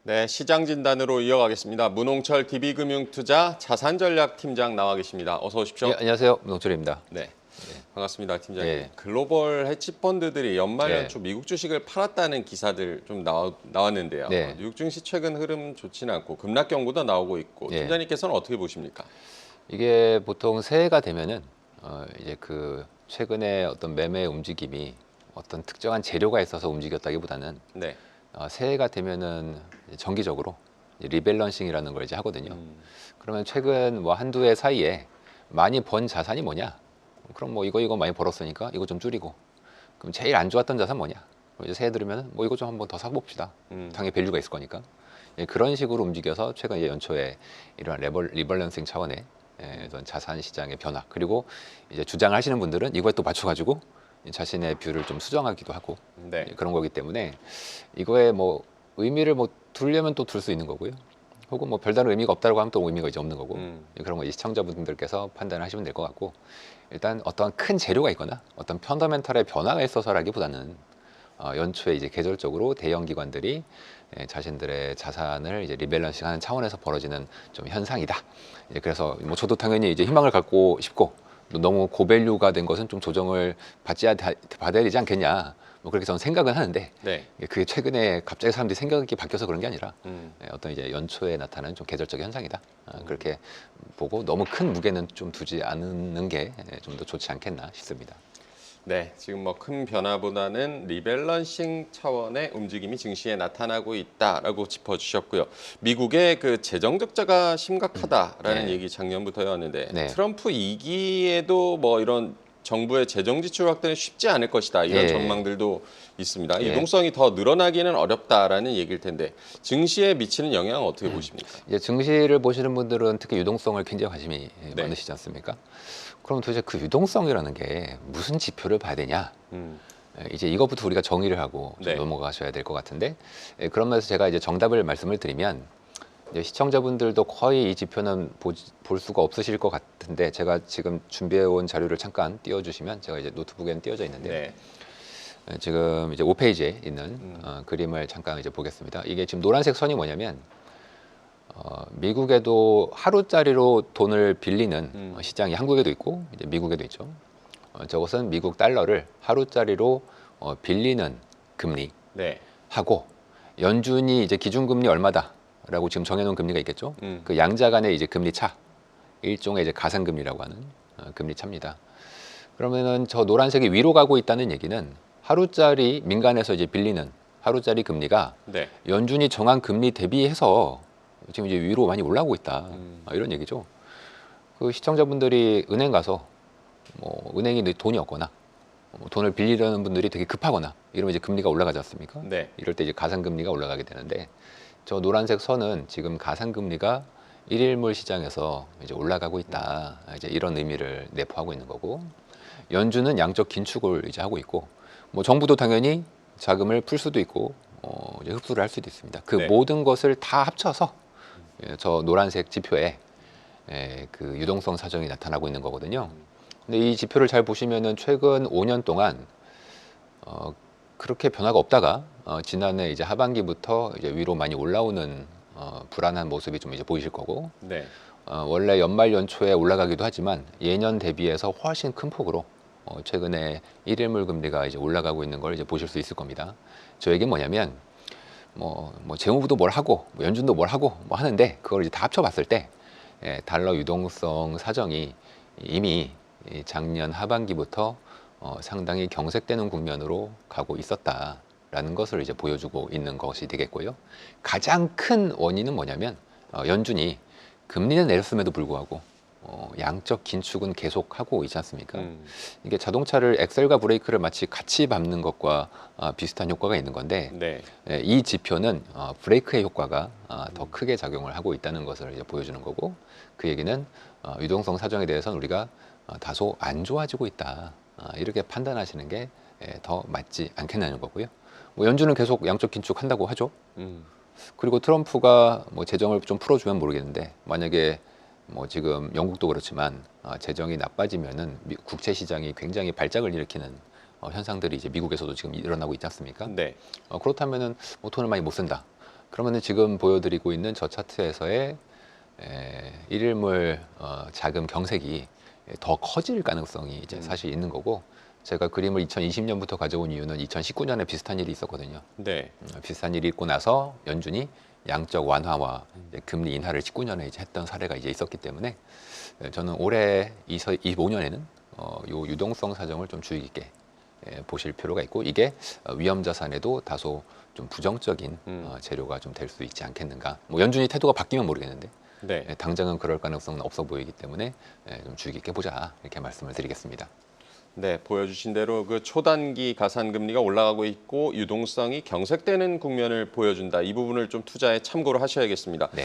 네, 시장 진단으로 이어가겠습니다. 문홍철 DB금융투자 자산전략팀장 나와 계십니다. 어서 오십시오. 예, 안녕하세요. 문홍철입니다. 네, 반갑습니다, 팀장님. 예. 글로벌 헤지펀드들이 연말 예. 연초 미국 주식을 팔았다는 기사들 좀 나왔는데요. 네. 미국 증시 최근 흐름 좋지는 않고 급락 경고도 나오고 있고 예. 팀장님께서는 어떻게 보십니까? 이게 보통 새해가 되면은 이제 그 최근에 어떤 매매 움직임이 어떤 특정한 재료가 있어서 움직였다기보다는 네, 새해가 되면은 정기적으로 리밸런싱이라는 걸 이제 하거든요. 그러면 최근 뭐 한두 해 사이에 많이 번 자산이 뭐냐? 그럼 뭐 이거 많이 벌었으니까 이거 좀 줄이고. 그럼 제일 안 좋았던 자산 뭐냐? 그럼 이제 새해 들으면 뭐 이거 좀 한번 더 사봅시다. 당연히 밸류가 있을 거니까. 예, 그런 식으로 움직여서 최근 이제 연초에 이러한 리밸런싱 차원의 어떤 자산 시장의 변화, 그리고 이제 주장을 하시는 분들은 이거에 또 맞춰가지고 자신의 뷰를 좀 수정하기도 하고 네, 그런 거기 때문에 이거에 뭐 의미를 뭐 두려면 또 둘 수 있는 거고요. 혹은 뭐 별다른 의미가 없다고 하면 또 의미가 이제 없는 거고 그런 거 이제 시청자분들께서 판단하시면 될 것 같고, 일단 어떤 큰 재료가 있거나 어떤 펀더멘탈의 변화가 있어서라기보다는 연초에 이제 계절적으로 대형 기관들이 자신들의 자산을 이제 리밸런싱하는 차원에서 벌어지는 좀 현상이다. 이제 그래서 뭐 저도 당연히 이제 희망을 갖고 싶고, 너무 고밸류가 된 것은 좀 조정을 받아야 되지 않겠냐. 뭐 그렇게 저는 생각은 하는데, 네. 그게 최근에 갑자기 사람들이 생각이 바뀌어서 그런 게 아니라 어떤 이제 연초에 나타나는 좀 계절적인 현상이다. 그렇게 보고 너무 큰 무게는 좀 두지 않는 게 좀 더 좋지 않겠나 싶습니다. 네, 지금 뭐 큰 변화보다는 리밸런싱 차원의 움직임이 증시에 나타나고 있다라고 짚어주셨고요. 미국의 그 재정 적자가 심각하다라는 네. 얘기 작년부터였는데 네. 트럼프 2기에도 뭐 이런 정부의 재정 지출 확대는 쉽지 않을 것이다 이런 예. 전망들도 있습니다. 예. 유동성이 더 늘어나기는 어렵다라는 얘기일 텐데 증시에 미치는 영향은 어떻게 보십니까? 이제 증시를 보시는 분들은 특히 유동성을 굉장히 관심이 네. 많으시지 않습니까? 그럼 도대체 그 유동성이라는 게 무슨 지표를 봐야 되냐? 이제 이것부터 우리가 정의를 하고 좀 네. 넘어가셔야 될 것 같은데, 그런 면에서 제가 이제 정답을 말씀을 드리면, 이제 시청자분들도 거의 이 지표는 볼 수가 없으실 것 같은데, 제가 지금 준비해 온 자료를 잠깐 띄워주시면, 제가 이제 노트북에는 띄워져 있는데 네. 지금 이제 5페이지에 있는 그림을 잠깐 이제 보겠습니다. 이게 지금 노란색 선이 뭐냐면 미국에도 하루짜리로 돈을 빌리는 시장이 한국에도 있고 이제 미국에도 있죠. 저것은 미국 달러를 하루짜리로 빌리는 금리 네. 하고, 연준이 이제 기준금리 얼마다라고 지금 정해놓은 금리가 있겠죠. 그 양자 간의 이제 금리 차, 일종의 이제 가상금리라고 하는 금리 차입니다. 그러면은 저 노란색이 위로 가고 있다는 얘기는 하루짜리 민간에서 이제 빌리는 하루짜리 금리가 네. 연준이 정한 금리 대비해서 지금 이제 위로 많이 올라오고 있다. 이런 얘기죠. 그 시청자분들이 은행 가서 뭐 은행이 돈이 없거나 돈을 빌리려는 분들이 되게 급하거나 이러면 이제 금리가 올라가지 않습니까? 네. 이럴 때 이제 가상금리가 올라가게 되는데, 저 노란색 선은 지금 가상금리가 일일물 시장에서 이제 올라가고 있다. 이제 이런 의미를 내포하고 있는 거고, 연준은 양적 긴축을 이제 하고 있고, 뭐 정부도 당연히 자금을 풀 수도 있고 이제 흡수를 할 수도 있습니다. 그 네. 모든 것을 다 합쳐서 저 노란색 지표에 그 유동성 사정이 나타나고 있는 거거든요. 근데 이 지표를 잘 보시면은 최근 5년 동안 그렇게 변화가 없다가 지난해 이제 하반기부터 이제 위로 많이 올라오는 불안한 모습이 좀 이제 보이실 거고, 네. 원래 연말 연초에 올라가기도 하지만 예년 대비해서 훨씬 큰 폭으로 최근에 일일물 금리가 이제 올라가고 있는 걸 이제 보실 수 있을 겁니다. 저 얘기는 뭐냐면 뭐 재무부도 뭘 하고 뭐 연준도 뭘 하고 뭐 하는데, 그걸 이제 다 합쳐봤을 때 달러 유동성 사정이 이미 작년 하반기부터 상당히 경색되는 국면으로 가고 있었다라는 것을 이제 보여주고 있는 것이 되겠고요. 가장 큰 원인은 뭐냐면 연준이 금리는 내렸음에도 불구하고 양적 긴축은 계속하고 있지 않습니까? 이게 자동차를 엑셀과 브레이크를 마치 같이 밟는 것과 비슷한 효과가 있는 건데, 네. 이 지표는 브레이크의 효과가 더 크게 작용을 하고 있다는 것을 이제 보여주는 거고, 그 얘기는 유동성 사정에 대해서는 우리가 다소 안 좋아지고 있다. 이렇게 판단하시는 게 더 맞지 않겠냐는 거고요. 뭐 연준은 계속 양적 긴축한다고 하죠. 그리고 트럼프가 뭐 재정을 좀 풀어주면 모르겠는데, 만약에 뭐 지금 영국도 그렇지만 재정이 나빠지면은 국채 시장이 굉장히 발작을 일으키는 현상들이 이제 미국에서도 지금 일어나고 있지 않습니까? 네. 그렇다면은 뭐 돈을 많이 못 쓴다. 그러면은 지금 보여드리고 있는 저 차트에서의 일일물 자금 경색이 더 커질 가능성이 이제 사실 있는 거고, 제가 그림을 2020년부터 가져온 이유는 2019년에 비슷한 일이 있었거든요. 네. 비슷한 일이 있고 나서 연준이 양적 완화와 이제 금리 인하를 19년에 이제 했던 사례가 이제 있었기 때문에 저는 올해 25년에는 요 유동성 사정을 좀 주의 깊게 보실 필요가 있고, 이게 위험 자산에도 다소 좀 부정적인 재료가 좀 될 수 있지 않겠는가. 뭐 연준이 태도가 바뀌면 모르겠는데 네. 당장은 그럴 가능성은 없어 보이기 때문에 좀 주의 깊게 보자, 이렇게 말씀을 드리겠습니다. 네, 보여주신 대로 그 초단기 가산금리가 올라가고 있고 유동성이 경색되는 국면을 보여준다. 이 부분을 좀 투자에 참고를 하셔야겠습니다. 네.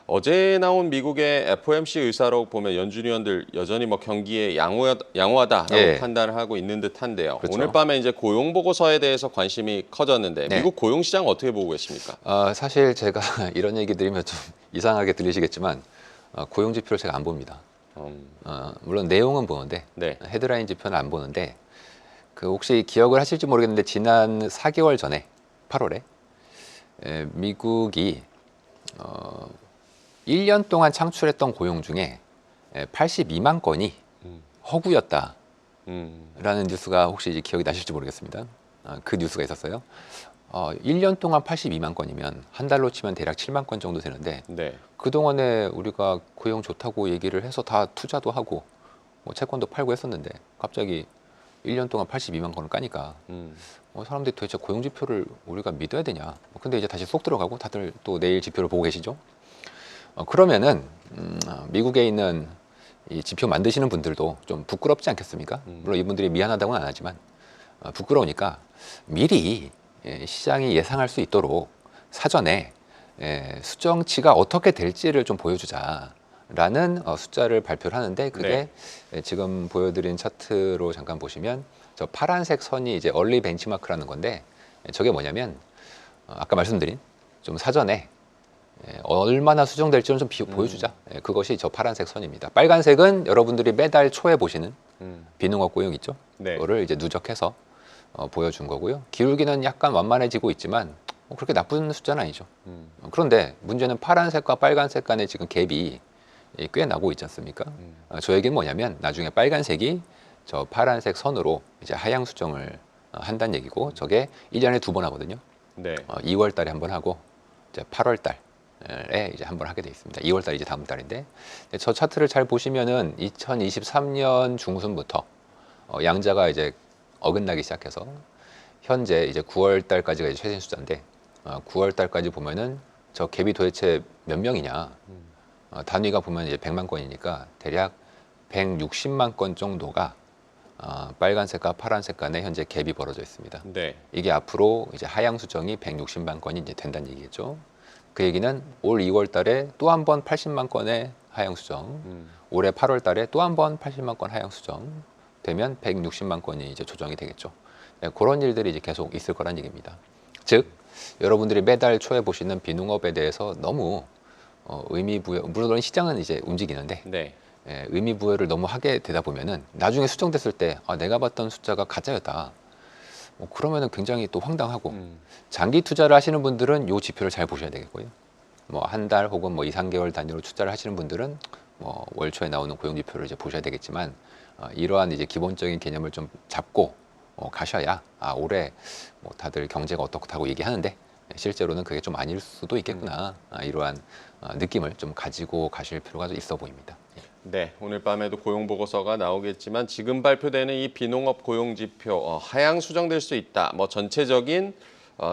어제 나온 미국의 FOMC 의사록 보면 연준 위원들 여전히 뭐 경기에 양호하다라고 예. 판단을 하고 있는 듯한데요. 그렇죠. 오늘 밤에 이제 고용 보고서에 대해서 관심이 커졌는데 네. 미국 고용 시장 어떻게 보고 계십니까? 사실 제가 이런 얘기 드리면 좀 이상하게 들리시겠지만 고용 지표를 제가 안 봅니다. 물론 내용은 보는데 네. 헤드라인 지표는 안 보는데, 그 혹시 기억을 하실지 모르겠는데 지난 4개월 전에 8월에 미국이 1년 동안 창출했던 고용 중에 82만 건이 허구였다라는 뉴스가 혹시 이제 기억이 나실지 모르겠습니다. 그 뉴스가 있었어요. 1년 동안 82만 건이면 한 달로 치면 대략 7만 건 정도 되는데, 네. 그동안에 우리가 고용 좋다고 얘기를 해서 다 투자도 하고 뭐 채권도 팔고 했었는데 갑자기 1년 동안 82만 건을 까니까 사람들이 도대체 고용 지표를 우리가 믿어야 되냐. 근데 이제 다시 쏙 들어가고 다들 또 내일 지표를 보고 계시죠. 그러면은 미국에 있는 이 지표 만드시는 분들도 좀 부끄럽지 않겠습니까? 물론 이분들이 미안하다고는 안 하지만 부끄러우니까 미리 시장이 예상할 수 있도록 사전에 수정치가 어떻게 될지를 좀 보여주자라는 숫자를 발표를 하는데, 그게 지금 보여드린 차트로 잠깐 보시면 저 파란색 선이 이제 얼리 벤치마크라는 건데, 저게 뭐냐면 아까 말씀드린 좀 사전에 얼마나 수정될지는 좀 보여주자. 그것이 저 파란색 선입니다. 빨간색은 여러분들이 매달 초에 보시는 비농업 고용 있죠? 네. 그거를 이제 누적해서 보여준 거고요. 기울기는 약간 완만해지고 있지만 그렇게 나쁜 숫자는 아니죠. 그런데 문제는 파란색과 빨간색 간의 지금 갭이 꽤 나고 있지 않습니까? 저 얘기는 뭐냐면 나중에 빨간색이 저 파란색 선으로 이제 하향 수정을 한다는 얘기고, 저게 1년에 2번 하거든요. 네. 2월 달에 한 번 하고 이제 8월 달에 이제 한 번 하게 돼 있습니다. 2월 달이 이제 다음 달인데, 저 차트를 잘 보시면은 2023년 중순부터 양자가 이제 어긋나기 시작해서 현재 이제 9월 달까지가 이제 최신 숫자인데, 9월 달까지 보면은 저 갭이 도대체 몇 명이냐. 단위가 보면 이제 100만 건이니까 대략 160만 건 정도가 빨간색과 파란색 간에 현재 갭이 벌어져 있습니다. 네. 이게 앞으로 이제 하향 수정이 160만 건이 이제 된다는 얘기겠죠. 그 얘기는 올 2월 달에 또 한 번 80만 건의 하향 수정, 올해 8월 달에 또 한 번 80만 건 하향 수정 되면 160만 건이 이제 조정이 되겠죠. 그런 일들이 이제 계속 있을 거란 얘기입니다. 즉, 여러분들이 매달 초에 보시는 비농업에 대해서 너무 의미 부여, 물론 시장은 이제 움직이는데 네. 의미 부여를 너무 하게 되다 보면은 나중에 수정됐을 때 내가 봤던 숫자가 가짜였다. 그러면은 굉장히 또 황당하고, 장기 투자를 하시는 분들은 요 지표를 잘 보셔야 되겠고요. 뭐 한 달 혹은 뭐 2, 3개월 단위로 투자를 하시는 분들은 뭐 월 초에 나오는 고용 지표를 이제 보셔야 되겠지만, 이러한 이제 기본적인 개념을 좀 잡고 가셔야 올해 뭐 다들 경제가 어떻다고 얘기하는데 실제로는 그게 좀 아닐 수도 있겠구나. 이러한 느낌을 좀 가지고 가실 필요가 좀 있어 보입니다. 네, 오늘 밤에도 고용 보고서가 나오겠지만 지금 발표되는 이 비농업 고용 지표 하향 수정될 수 있다. 뭐 전체적인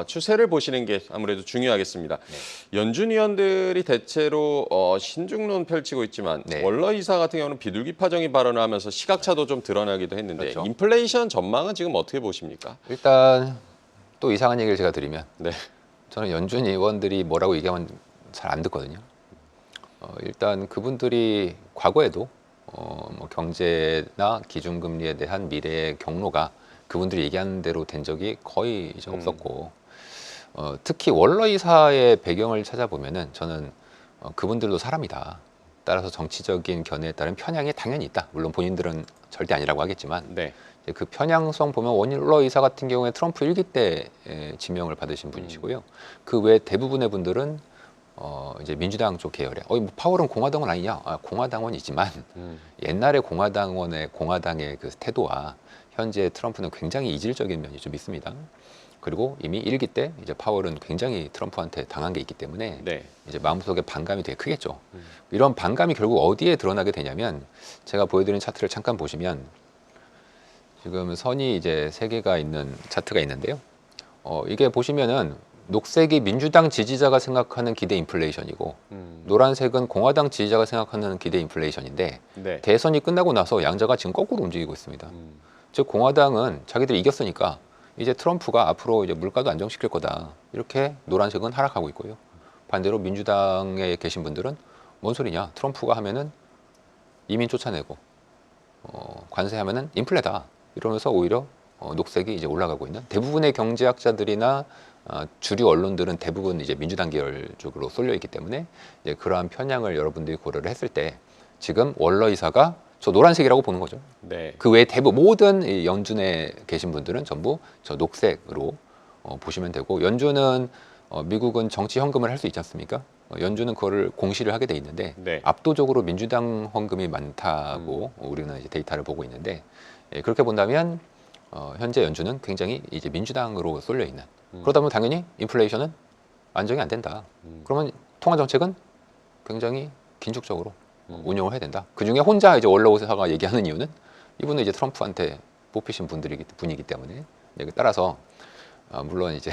추세를 보시는 게 아무래도 중요하겠습니다. 네. 연준 위원들이 대체로 신중론 펼치고 있지만 네. 월러 이사 같은 경우는 비둘기파적인 발언을 하면서 시각차도 좀 드러나기도 했는데 그렇죠. 인플레이션 전망은 지금 어떻게 보십니까? 일단 또 이상한 얘기를 제가 드리면, 네, 저는 연준 의원들이 뭐라고 얘기하면 잘 안 듣거든요. 일단 그분들이 과거에도 뭐 경제나 기준금리에 대한 미래의 경로가 그분들이 얘기하는 대로 된 적이 거의 이제 없었고, 특히 월러 이사의 배경을 찾아보면은 저는 그분들도 사람이다. 따라서 정치적인 견해에 따른 편향이 당연히 있다. 물론 본인들은 절대 아니라고 하겠지만 네, 그 편향성 보면 원일러 의사 같은 경우에 트럼프 1기 때 지명을 받으신 분이시고요. 그 외 대부분의 분들은 이제 민주당 쪽 계열에 뭐 파월은 공화당원 아니냐? 공화당원이지만 옛날에 공화당의 그 태도와 현재 트럼프는 굉장히 이질적인 면이 좀 있습니다. 그리고 이미 1기 때 이제 파월은 굉장히 트럼프한테 당한 게 있기 때문에 네. 이제 마음속에 반감이 되게 크겠죠. 이런 반감이 결국 어디에 드러나게 되냐면 제가 보여드린 차트를 잠깐 보시면 지금 선이 이제 세 개가 있는 차트가 있는데요. 이게 보시면은 녹색이 민주당 지지자가 생각하는 기대 인플레이션이고 노란색은 공화당 지지자가 생각하는 기대 인플레이션인데 네. 대선이 끝나고 나서 양자가 지금 거꾸로 움직이고 있습니다. 즉 공화당은 자기들이 이겼으니까 이제 트럼프가 앞으로 이제 물가도 안정시킬 거다. 이렇게 노란색은 하락하고 있고요. 반대로 민주당에 계신 분들은 뭔 소리냐? 트럼프가 하면은 이민 쫓아내고 관세하면은 인플레다. 이러면서 오히려 녹색이 이제 올라가고 있는 대부분의 경제학자들이나 주류 언론들은 대부분 이제 민주당 계열 쪽으로 쏠려 있기 때문에 이제 그러한 편향을 여러분들이 고려를 했을 때 지금 월러 이사가 저 노란색이라고 보는 거죠. 네. 그 외에 대부분 모든 이 연준에 계신 분들은 전부 저 녹색으로 보시면 되고 연준은 미국은 정치 헌금을 할 수 있지 않습니까? 연준은 그거를 공시를 하게 돼 있는데 네. 압도적으로 민주당 헌금이 많다고 우리는 이제 데이터를 보고 있는데 그렇게 본다면 현재 연준은 굉장히 이제 민주당으로 쏠려 있는 그러다 보면 당연히 인플레이션은 안정이 안 된다. 그러면 통화 정책은 굉장히 긴축적으로 운영을 해야 된다. 그 중에 혼자 이제 월러 의사가 얘기하는 이유는 이분은 이제 트럼프한테 뽑히신 분이기 때문에 따라서 물론 이제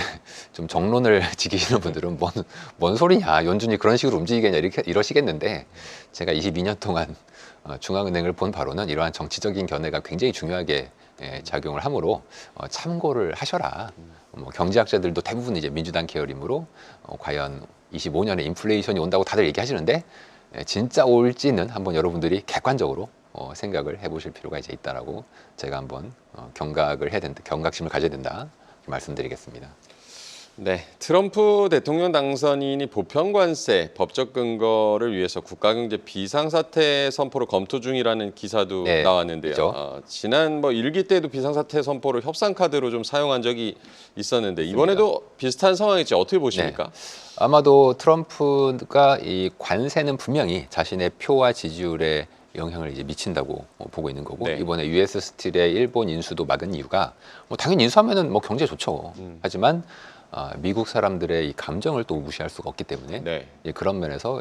좀 정론을 지키시는 분들은 뭔 소리냐 연준이 그런 식으로 움직이겠냐 이러시겠는데 제가 22년 동안 중앙은행을 본 바로는 이러한 정치적인 견해가 굉장히 중요하게 작용을 하므로 참고를 하셔라. 뭐 경제학자들도 대부분 이제 민주당 계열이므로 과연 25년에 인플레이션이 온다고 다들 얘기하시는데 진짜 올지는 한번 여러분들이 객관적으로 생각을 해보실 필요가 이제 있다라고 제가 한번 경각을 해야 된다, 경각심을 가져야 된다 말씀드리겠습니다. 네, 트럼프 대통령 당선인이 보편 관세 법적 근거를 위해서 국가경제 비상사태 선포를 검토 중이라는 기사도 네, 나왔는데요. 그렇죠. 지난 뭐 1기 때도 비상사태 선포를 협상 카드로 좀 사용한 적이 있었는데 이번에도 비슷한 상황이지 어떻게 보십니까? 네. 아마도 트럼프가 이 관세는 분명히 자신의 표와 지지율에 영향을 이제 미친다고 보고 있는 거고 네. 이번에 US 스틸의 일본 인수도 막은 이유가 뭐 당연히 인수하면은 뭐 경제 좋죠. 하지만 미국 사람들의 이 감정을 또 무시할 수가 없기 때문에 네. 이제 그런 면에서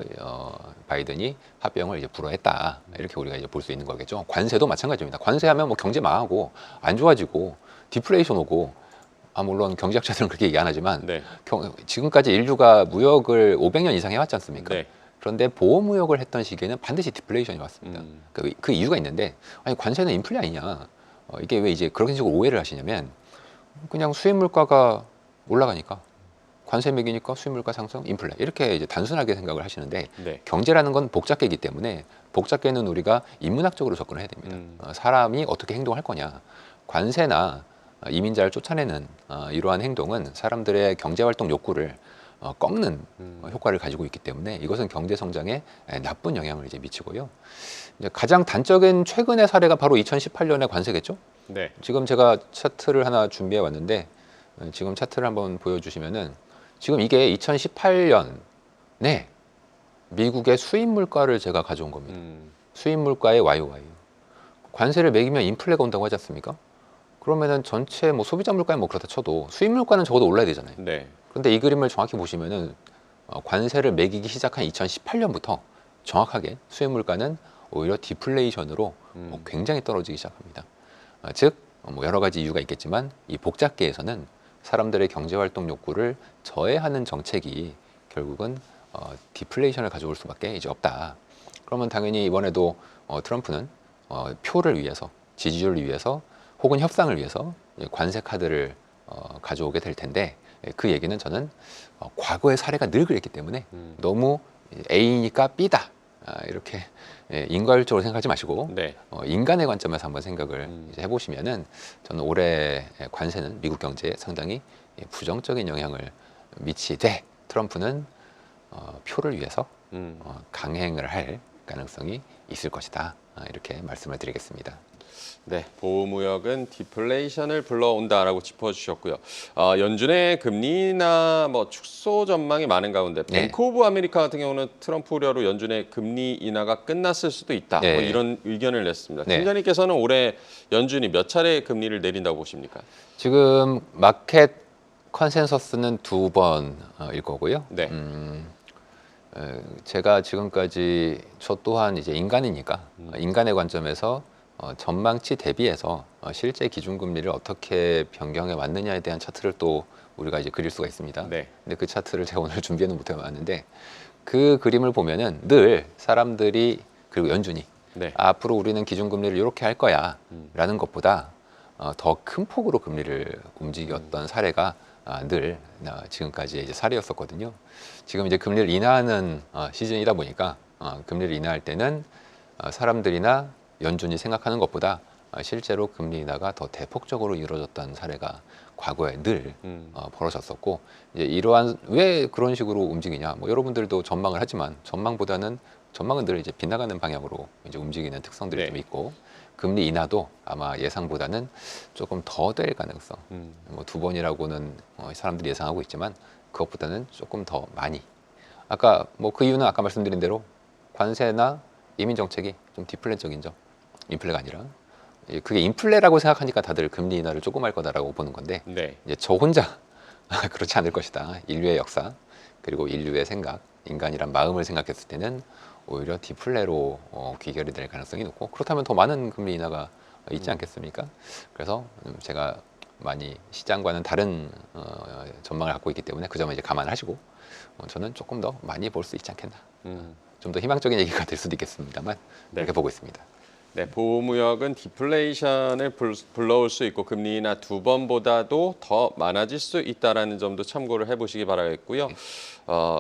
바이든이 합병을 이제 불허했다 이렇게 우리가 이제 볼 수 있는 거겠죠. 관세도 마찬가지입니다. 관세하면 뭐 경제 망하고 안 좋아지고 디플레이션 오고 물론 경제학자들은 그렇게 얘기 안 하지만 네. 지금까지 인류가 무역을 500년 이상 해왔지 않습니까? 네. 그런데 보호무역을 했던 시기에는 반드시 디플레이션이 왔습니다. 그 이유가 있는데 아니 관세는 인플레 아니냐? 이게 왜 이제 그런 식으로 오해를 하시냐면 그냥 수입 물가가 올라가니까 관세 매기니까 수입 물가 상승, 인플레 이렇게 이제 단순하게 생각을 하시는데 네. 경제라는 건 복잡계이기 때문에 복잡계는 우리가 인문학적으로 접근을 해야 됩니다. 사람이 어떻게 행동할 거냐? 관세나 이민자를 쫓아내는 이러한 행동은 사람들의 경제활동 욕구를 꺾는 효과를 가지고 있기 때문에 이것은 경제 성장에 나쁜 영향을 이제 미치고요. 이제 가장 단적인 최근의 사례가 바로 2018년의 관세겠죠. 네. 지금 제가 차트를 하나 준비해 왔는데 지금 차트를 한번 보여주시면은 지금 이게 2018년에 미국의 수입 물가를 제가 가져온 겁니다. 수입 물가의 YOY. 관세를 매기면 인플레가 온다고 하지 않습니까? 그러면은 전체 뭐 소비자 물가는 뭐 그렇다 쳐도 수입 물가는 적어도 올라야 되잖아요. 네. 그런데 이 그림을 정확히 보시면은 관세를 매기기 시작한 2018년부터 정확하게 수입 물가는 오히려 디플레이션으로 굉장히 떨어지기 시작합니다. 즉 뭐 여러 가지 이유가 있겠지만 이 복잡계에서는 사람들의 경제 활동 욕구를 저해하는 정책이 결국은 디플레이션을 가져올 수밖에 이제 없다. 그러면 당연히 이번에도 트럼프는 표를 위해서 지지율을 위해서 혹은 협상을 위해서 관세 카드를 가져오게 될 텐데 그 얘기는 저는 과거의 사례가 늘 그랬기 때문에 너무 A니까 B다 이렇게 인과율적으로 생각하지 마시고 네. 인간의 관점에서 한번 생각을 이제 해보시면은 저는 올해 관세는 미국 경제에 상당히 부정적인 영향을 미치되 트럼프는 표를 위해서 강행을 할 가능성이 있을 것이다 이렇게 말씀을 드리겠습니다. 네, 보호무역은 디플레이션을 불러온다라고 짚어주셨고요. 연준의 금리 인하 뭐 축소 전망이 많은 가운데 네. 뱅크 오브 아메리카 같은 경우는 트럼프 우려로 연준의 금리 인하가 끝났을 수도 있다. 네. 뭐 이런 의견을 냈습니다. 네. 팀장님께서는 올해 연준이 몇 차례 금리를 내린다고 보십니까? 지금 마켓 컨센서스는 2번일 거고요. 네. 제가 지금까지 저 또한 이제 인간이니까 인간의 관점에서 전망치 대비해서 실제 기준금리를 어떻게 변경해 왔느냐에 대한 차트를 또 우리가 이제 그릴 수가 있습니다. 네. 근데 그 차트를 제가 오늘 준비는 못해 왔는데 그 그림을 보면은 늘 사람들이 그리고 연준이 네. 앞으로 우리는 기준금리를 이렇게 할 거야라는 것보다 더 큰 폭으로 금리를 움직였던 사례가 늘 지금까지 이제 사례였었거든요. 지금 이제 금리를 인하하는 시즌이다 보니까 금리를 인하할 때는 사람들이나 연준이 생각하는 것보다 실제로 금리 인하가 더 대폭적으로 이루어졌던 사례가 과거에 늘 벌어졌었고 이제 이러한 왜 그런 식으로 움직이냐 뭐 여러분들도 전망을 하지만 전망은 늘 이제 빗나가는 방향으로 이제 움직이는 특성들이 네. 좀 있고 금리 인하도 아마 예상보다는 조금 더 될 가능성 뭐 2번이라고는 사람들이 예상하고 있지만 그것보다는 조금 더 많이 아까 뭐 그 이유는 아까 말씀드린 대로 관세나 이민 정책이 좀 디플레적인 점 인플레가 아니라 그게 인플레라고 생각하니까 다들 금리 인하를 조금 할 거다라고 보는 건데 네. 이제 저 혼자 그렇지 않을 것이다. 인류의 역사 그리고 인류의 생각, 인간이란 마음을 생각했을 때는 오히려 디플레로 귀결이 될 가능성이 높고 그렇다면 더 많은 금리 인하가 있지 않겠습니까? 그래서 제가 많이 시장과는 다른 전망을 갖고 있기 때문에 그 점을 이제 감안하시고 저는 조금 더 많이 볼 수 있지 않겠나. 좀 더 희망적인 얘기가 될 수도 있겠습니다만 네. 이렇게 보고 있습니다. 네, 보호무역은 디플레이션을 불러올 수 있고 금리 인하 2번보다도 더 많아질 수 있다라는 점도 참고를 해보시기 바라겠고요.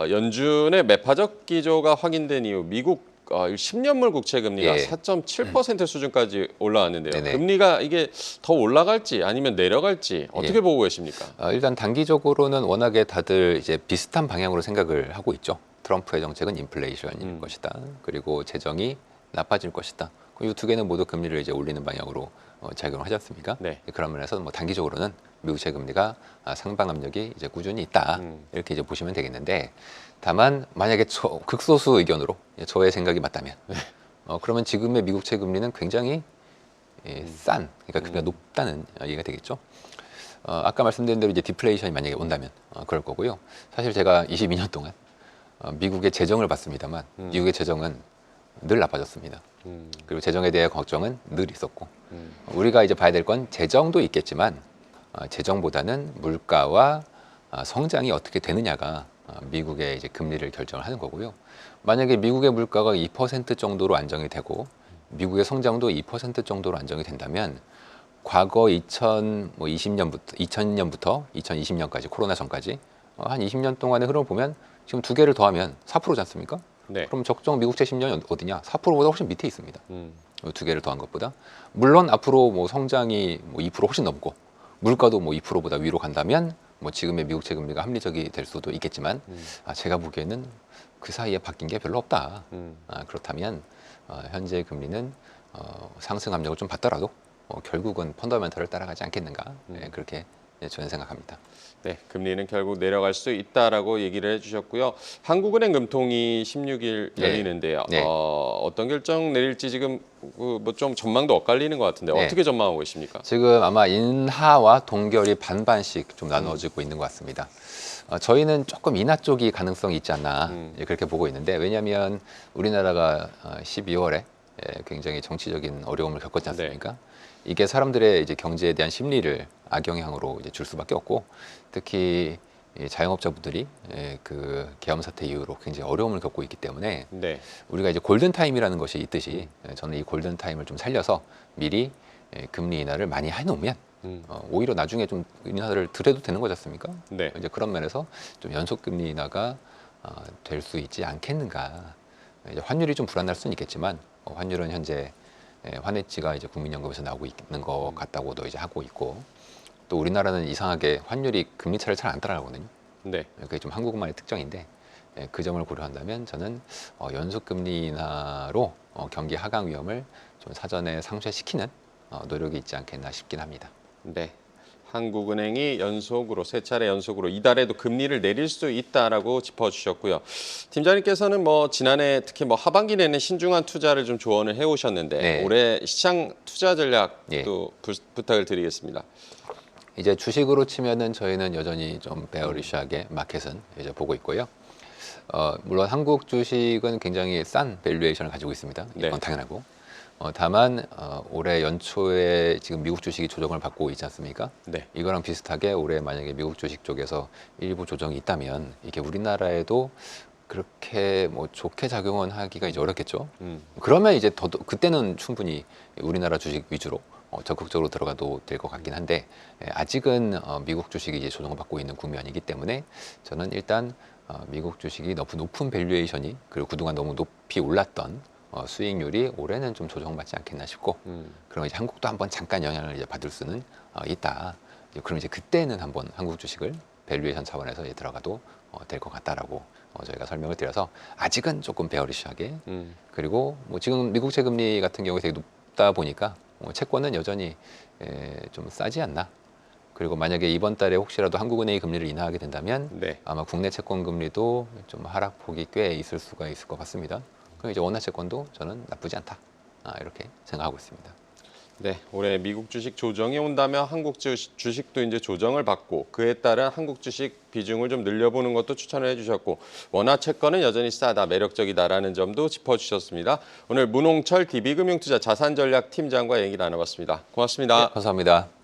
연준의 매파적 기조가 확인된 이후 미국 10년물 국채 금리가 예. 4.7% 수준까지 올라왔는데요. 네네. 금리가 이게 더 올라갈지 아니면 내려갈지 어떻게 예. 보고 계십니까? 일단 단기적으로는 워낙에 다들 이제 비슷한 방향으로 생각을 하고 있죠. 트럼프의 정책은 인플레이션일 것이다. 그리고 재정이 나빠질 것이다. 이 두 개는 모두 금리를 이제 올리는 방향으로 작용을 하지 않습니까? 네. 그런 면에서 뭐 단기적으로는 미국채 금리가 상방 압력이 이제 꾸준히 있다 이렇게 이제 보시면 되겠는데 다만 만약에 극소수 의견으로 저의 생각이 맞다면 그러면 지금의 미국채 금리는 굉장히 싼 그러니까 금리가 높다는 얘기가 되겠죠. 아까 말씀드린 대로 이제 디플레이션이 만약에 온다면 그럴 거고요. 사실 제가 22년 동안 미국의 재정을 봤습니다만 미국의 재정은 늘 나빠졌습니다. 그리고 재정에 대해 걱정은 늘 있었고 우리가 이제 봐야 될 건 재정도 있겠지만 재정보다는 물가와 성장이 어떻게 되느냐가 미국의 이제 금리를 결정을 하는 거고요. 만약에 미국의 물가가 2% 정도로 안정이 되고 미국의 성장도 2% 정도로 안정이 된다면 과거 2000년부터 2020년까지 코로나 전까지 한 20년 동안의 흐름을 보면 지금 두 개를 더하면 4%지 않습니까? 네. 그럼 적정 미국채 10년이 어디냐? 4%보다 훨씬 밑에 있습니다. 두 개를 더한 것보다. 물론 앞으로 뭐 성장이 뭐 2% 훨씬 넘고 물가도 뭐 2%보다 위로 간다면 뭐 지금의 미국채 금리가 합리적이 될 수도 있겠지만 제가 보기에는 그 사이에 바뀐 게 별로 없다. 그렇다면 현재 금리는 상승 압력을 좀 받더라도 결국은 펀더멘털을 따라가지 않겠는가 그렇게 저는 생각합니다. 네, 금리는 결국 내려갈 수 있다라고 얘기를 해주셨고요. 한국은행 금통이 16일 네. 열리는데요. 네. 어떤 결정 내릴지 지금 뭐 좀 전망도 엇갈리는 것 같은데 네. 어떻게 전망하고 계십니까? 지금 아마 인하와 동결이 반반씩 좀 나눠지고 있는 것 같습니다. 저희는 조금 인하 쪽이 가능성이 있지 않나 그렇게 보고 있는데 왜냐하면 우리나라가 12월에 굉장히 정치적인 어려움을 겪었지 않습니까? 이게 사람들의 이제 경제에 대한 심리를 악영향으로 이제 줄 수밖에 없고 특히 이 자영업자분들이 그 계엄 사태 이후로 굉장히 어려움을 겪고 있기 때문에 네. 우리가 이제 골든 타임이라는 것이 있듯이 저는 이 골든 타임을 좀 살려서 미리 금리 인하를 많이 해놓으면 오히려 나중에 좀 인하를 드려도 되는 거지 않습니까? 네. 이제 그런 면에서 좀 연속 금리 인하가 될 수 있지 않겠는가. 이제 환율이 좀 불안할 수는 있겠지만 환율은 현재 환해지가 이제 국민연금에서 나오고 있는 것 같다고도 이제 하고 있고 또 우리나라는 이상하게 환율이 금리 차를 잘 안 따라가거든요. 네. 그게 좀 한국만의 특징인데 그 점을 고려한다면 저는 연속 금리 인하로 경기 하강 위험을 좀 사전에 상쇄시키는 노력이 있지 않겠나 싶긴 합니다. 네. 한국은행이 연속으로 세 차례 연속으로 이달에도 금리를 내릴 수 있다라고 짚어주셨고요. 팀장님께서는 뭐 지난해 특히 뭐 하반기 내내 신중한 투자를 좀 조언을 해오셨는데 네. 올해 시장 투자 전략도 예. 부탁을 드리겠습니다. 이제 주식으로 치면은 저희는 여전히 좀 베어리시하게 마켓은 이제 보고 있고요. 물론 한국 주식은 굉장히 싼 밸류에이션을 가지고 있습니다. 네. 이건 당연하고. 다만 올해 연초에 지금 미국 주식이 조정을 받고 있지 않습니까? 네. 이거랑 비슷하게 올해 만약에 미국 주식 쪽에서 일부 조정이 있다면 이게 우리나라에도 그렇게 뭐 좋게 작용은 하기가 이제 어렵겠죠. 그러면 이제 그때는 충분히 우리나라 주식 위주로 적극적으로 들어가도 될 것 같긴 한데 아직은 미국 주식이 이제 조정을 받고 있는 국면이기 때문에 저는 일단 미국 주식이 너무 높은 밸류에이션이 그리고 그동안 너무 높이 올랐던 수익률이 올해는 좀 조정받지 않겠나 싶고 그럼 이제 한국도 한번 잠깐 영향을 이제 받을 수는 있다. 그럼 이제 그때는 한번 한국 주식을 밸류에이션 차원에서 이제 들어가도 될 것 같다라고 저희가 설명을 드려서 아직은 조금 베어리시하게 그리고 뭐 지금 미국 채금리 같은 경우에 되게 높다 보니까 채권은 여전히 좀 싸지 않나. 그리고 만약에 이번 달에 혹시라도 한국은행이 금리를 인하하게 된다면 네. 아마 국내 채권 금리도 좀 하락폭이 꽤 있을 수가 있을 것 같습니다. 그럼 이제 원화 채권도 저는 나쁘지 않다. 이렇게 생각하고 있습니다. 네, 올해 미국 주식 조정이 온다면 한국 주식도 이제 조정을 받고 그에 따른 한국 주식 비중을 좀 늘려보는 것도 추천을 해주셨고 원화 채권은 여전히 싸다, 매력적이다라는 점도 짚어주셨습니다. 오늘 문홍철 DB금융투자 자산전략팀장과 얘기 나눠봤습니다. 고맙습니다. 네, 감사합니다.